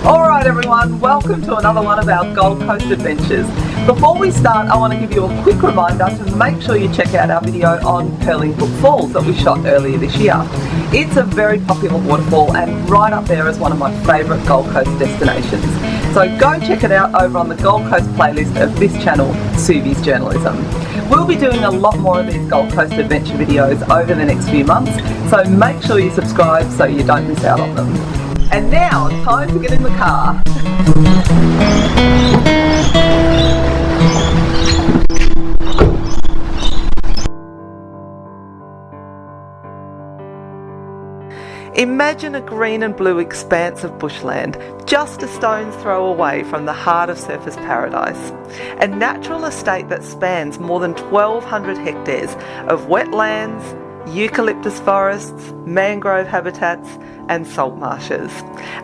Alright everyone, welcome to another one of our Gold Coast adventures. Before we start, I want to give you a quick reminder to make sure you check out our video on Purlingbrook Falls that we shot earlier this year. It's a very popular waterfall and right up there is one of my favourite Gold Coast destinations. So go check it out over on the Gold Coast playlist of this channel, Suvi'sJournalism. We'll be doing a lot more of these Gold Coast adventure videos over the next few months, so make sure you subscribe so you don't miss out on them. And now, time to get in the car. Imagine a green and blue expanse of bushland, just a stone's throw away from the heart of surfers' paradise. A natural estate that spans more than 1,200 hectares of wetlands, eucalyptus forests, mangrove habitats and salt marshes.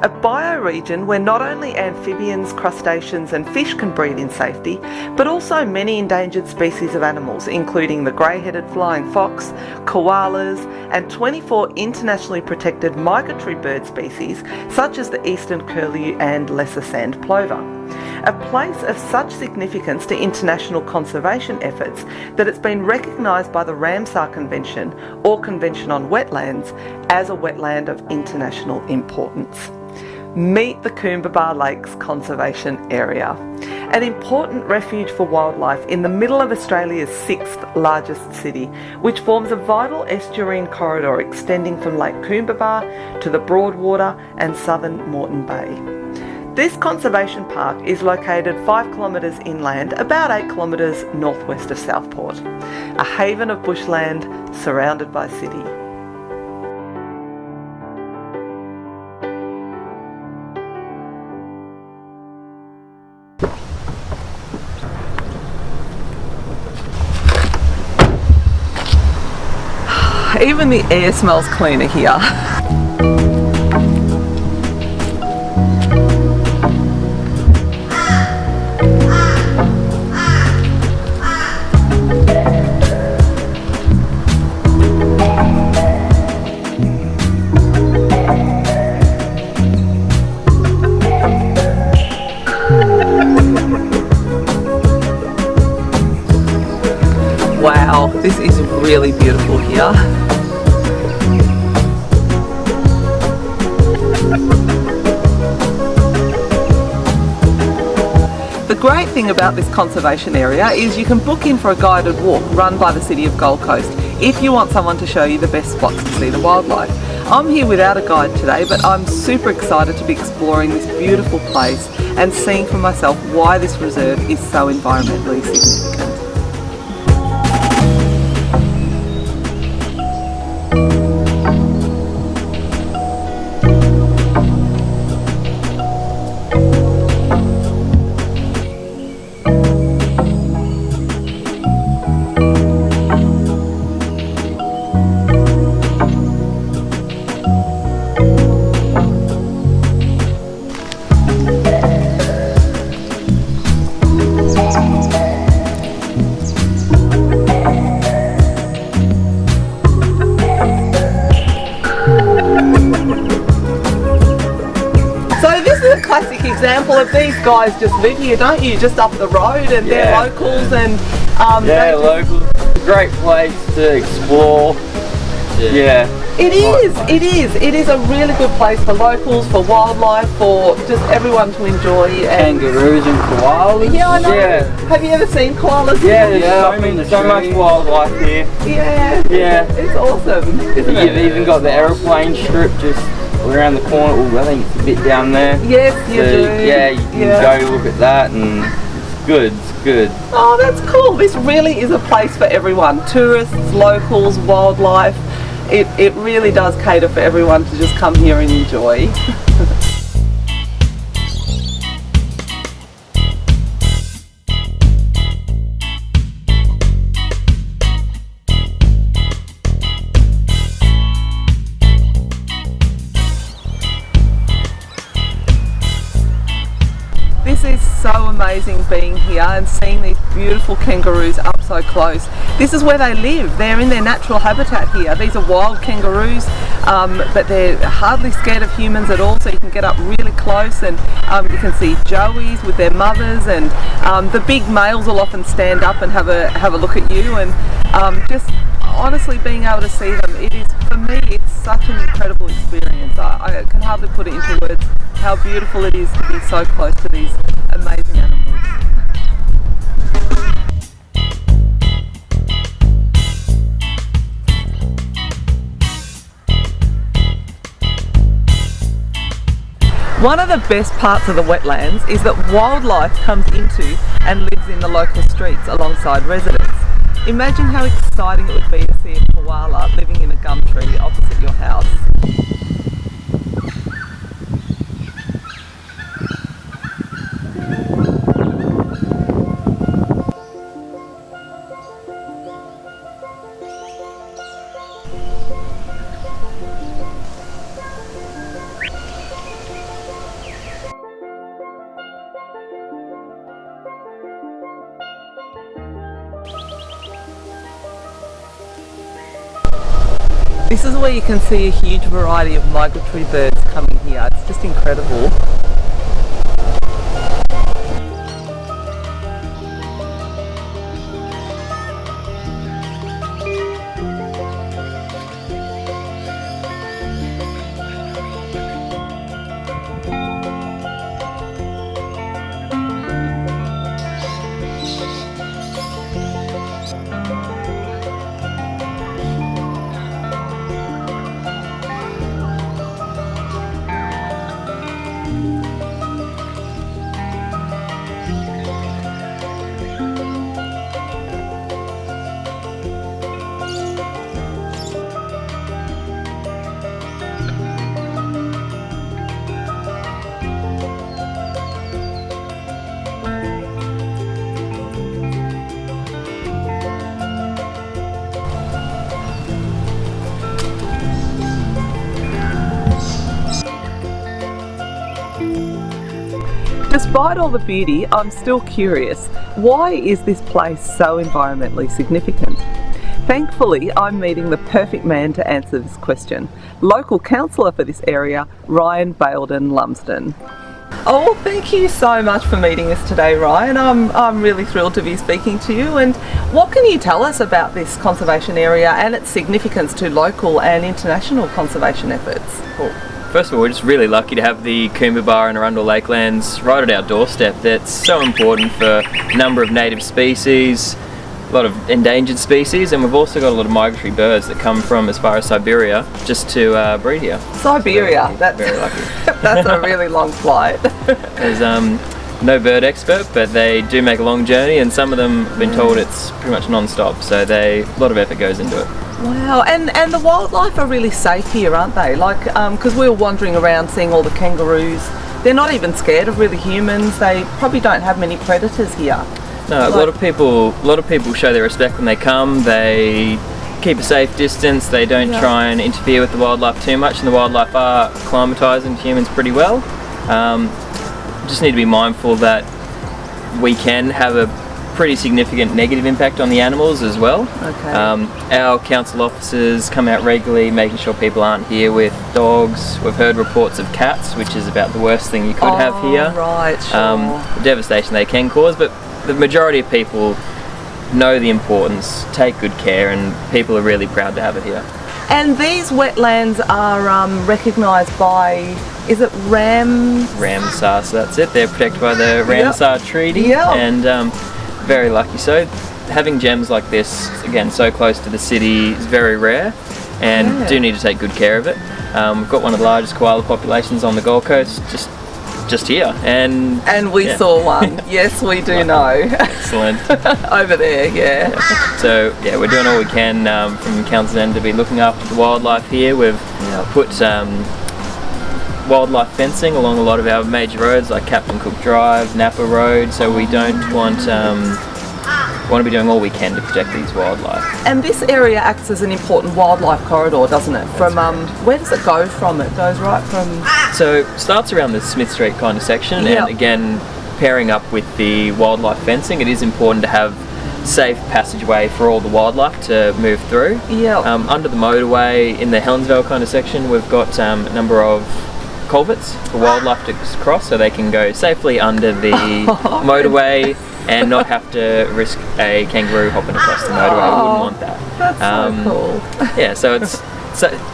A bioregion where not only amphibians, crustaceans and fish can breed in safety, but also many endangered species of animals, including the grey-headed flying fox, koalas and 24 internationally protected migratory bird species such as the eastern curlew and lesser sand plover. A place of such significance to international conservation efforts that it's been recognised by the Ramsar Convention or Convention on Wetlands as a wetland of international importance. Meet the Coombabah Lakelands Conservation Area, an important refuge for wildlife in the middle of Australia's 6th largest city, which forms a vital estuarine corridor extending from Lake Coombabah to the Broadwater and southern Moreton Bay. This conservation park is located 5 kilometres inland, about 8 kilometres northwest of Southport, a haven of bushland surrounded by city. Even the air smells cleaner here. Wow, this is really beautiful here. The great thing about this conservation area is you can book in for a guided walk run by the City of Gold Coast if you want someone to show you the best spots to see the wildlife. I'm here without a guide today, but I'm super excited to be exploring this beautiful place and seeing for myself why this reserve is so environmentally significant. Classic example of these guys just live here, don't you? Just up the road, and they're locals, and locals. It's a great place to explore. It is a really good place for locals, for wildlife, for just everyone to enjoy. Kangaroos and koalas. Yeah, I know. Yeah. Have you ever seen koalas? There's so much wildlife here. Yeah. It's awesome. You've even got the aeroplane strip just around the corner. I think it's a bit down there. Yes, you do. Yeah, you can go look at that, and it's good. Oh, that's cool. This really is a place for everyone. Tourists, locals, wildlife. It really does cater for everyone to just come here and enjoy. This is so amazing being here and seeing these beautiful kangaroos up so close. This is where they live. They're in their natural habitat here. These are wild kangaroos, but they're hardly scared of humans at all, so you can get up really close and you can see joeys with their mothers, and the big males will often stand up and have a look at you, and just honestly being able to see them, it is, for me, it's such an incredible experience. I can hardly put it into words how beautiful it is to be so close to these amazing animals. One of the best parts of the wetlands is that wildlife comes into and lives in the local streets alongside residents. Imagine how exciting it would be to see a koala living in a gum tree opposite your house. This is where you can see a huge variety of migratory birds coming here. It's just incredible. Despite all the beauty, I'm still curious, why is this place so environmentally significant? Thankfully, I'm meeting the perfect man to answer this question. Local councillor for this area, Ryan Bayldon-Lumsden. Oh, thank you so much for meeting us today, Ryan. I'm really thrilled to be speaking to you. And what can you tell us about this conservation area and its significance to local and international conservation efforts? Well, first of all, we're just really lucky to have the Coombabah and Arundel Lakelands right at our doorstep. That's so important for a number of native species, a lot of endangered species, and we've also got a lot of migratory birds that come from as far as Siberia just to breed here. Siberia, that's very lucky. That's a really long flight. There's no bird expert, but they do make a long journey, and some of them have been told it's pretty much non-stop, so a lot of effort goes into it. Wow, and the wildlife are really safe here, aren't they? Like, because we were wandering around seeing all the kangaroos. They're not even scared of really humans. They probably don't have many predators here. No, a lot of people show their respect when they come. They keep a safe distance. They don't try and interfere with the wildlife too much, and the wildlife are acclimatising to humans pretty well. Just need to be mindful that we can have a pretty significant negative impact on the animals as well. Okay. Our council officers come out regularly making sure people aren't here with dogs. We've heard reports of cats, which is about the worst thing you could have here. Right, sure. The devastation they can cause, but the majority of people know the importance, take good care, and people are really proud to have it here. And these wetlands are recognised by, is it Ramsar, so that's it. They're protected by the Ramsar Treaty, and very lucky. So having gems like this, again, so close to the city is very rare, and do need to take good care of it. We've got one of the largest koala populations on the Gold Coast, just here, and we saw one. Yes, we do know. Excellent. Over there, So we're doing all we can from council's end to be looking after the wildlife here. We've put wildlife fencing along a lot of our major roads like Captain Cook Drive, Napa Road, so we don't want to be doing all we can to protect these wildlife. And this area acts as an important wildlife corridor, doesn't it? From where does it go from? It goes right from... So it starts around the Smith Street kind of section, and again pairing up with the wildlife fencing, it is important to have safe passageway for all the wildlife to move through. Yeah. Under the motorway in the Helensvale kind of section, we've got a number of culverts for wildlife to cross, so they can go safely under the motorway and not have to risk a kangaroo hopping across the motorway. We wouldn't want that. That's so cool. Yeah, so it's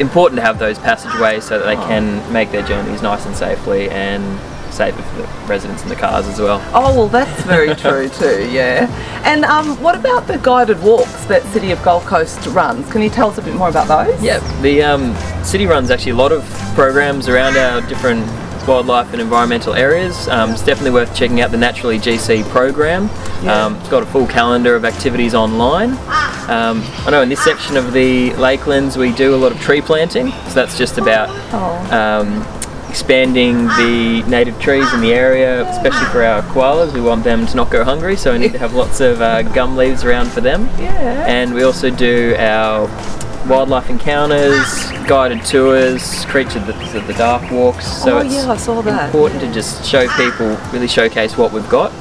important to have those passageways so that they can make their journeys nice and safely, and safer for the residents in the cars as well. Oh, well, that's very true too, yeah. And what about the guided walks that City of Gold Coast runs? Can you tell us a bit more about those? Yeah, the city runs actually a lot of programs around our different wildlife and environmental areas. It's definitely worth checking out the Naturally GC program. Yeah. It's got a full calendar of activities online. I know in this section of the Lakelands we do a lot of tree planting, so that's just about expanding the native trees in the area, especially for our koalas. We want them to not go hungry, so we need to have lots of gum leaves around for them. Yeah. And we also do our wildlife encounters, guided tours, creature of the dark walks. So it's I saw that. important to just show people, really showcase what we've got,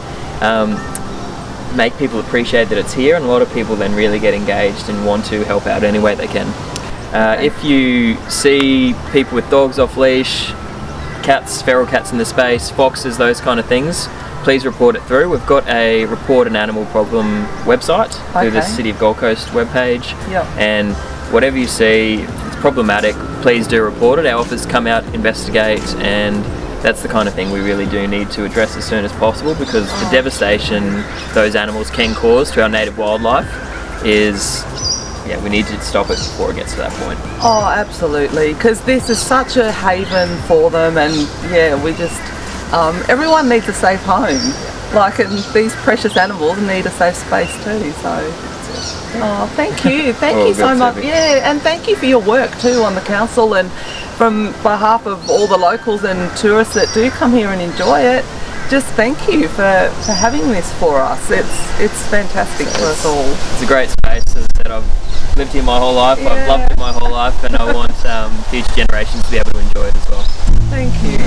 make people appreciate that it's here, and a lot of people then really get engaged and want to help out any way they can. If you see people with dogs off leash, cats, feral cats in the space, foxes, those kind of things, please report it through. We've got a report an animal problem website through the City of Gold Coast webpage. Yep. And whatever you see, it's problematic, please do report it. Our officers come out, investigate, and that's the kind of thing we really do need to address as soon as possible, because the devastation those animals can cause to our native wildlife is, we need to stop it before it gets to that point. Oh, absolutely, because this is such a haven for them, and we just, everyone needs a safe home. Like, and these precious animals need a safe space too, so. Oh, thank you so much. Yeah, and thank you for your work too on the council, and from behalf of all the locals and tourists that do come here and enjoy it, just thank you for having this for us. It's fantastic for us all. It's a great space. As I said, I've lived here my whole life, I've loved it my whole life, and I want future generations to be able to enjoy it as well. Thank you.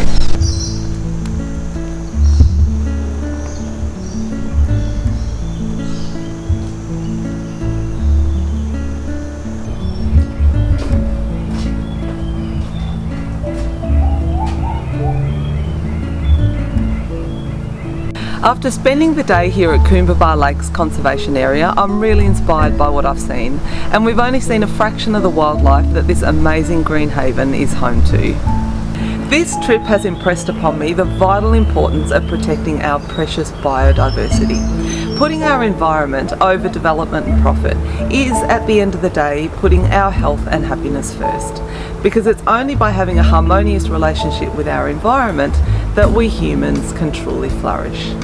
After spending the day here at Coombabah Lakelands Conservation Area, I'm really inspired by what I've seen, and we've only seen a fraction of the wildlife that this amazing green haven is home to. This trip has impressed upon me the vital importance of protecting our precious biodiversity. Putting our environment over development and profit is, at the end of the day, putting our health and happiness first, because it's only by having a harmonious relationship with our environment that we humans can truly flourish.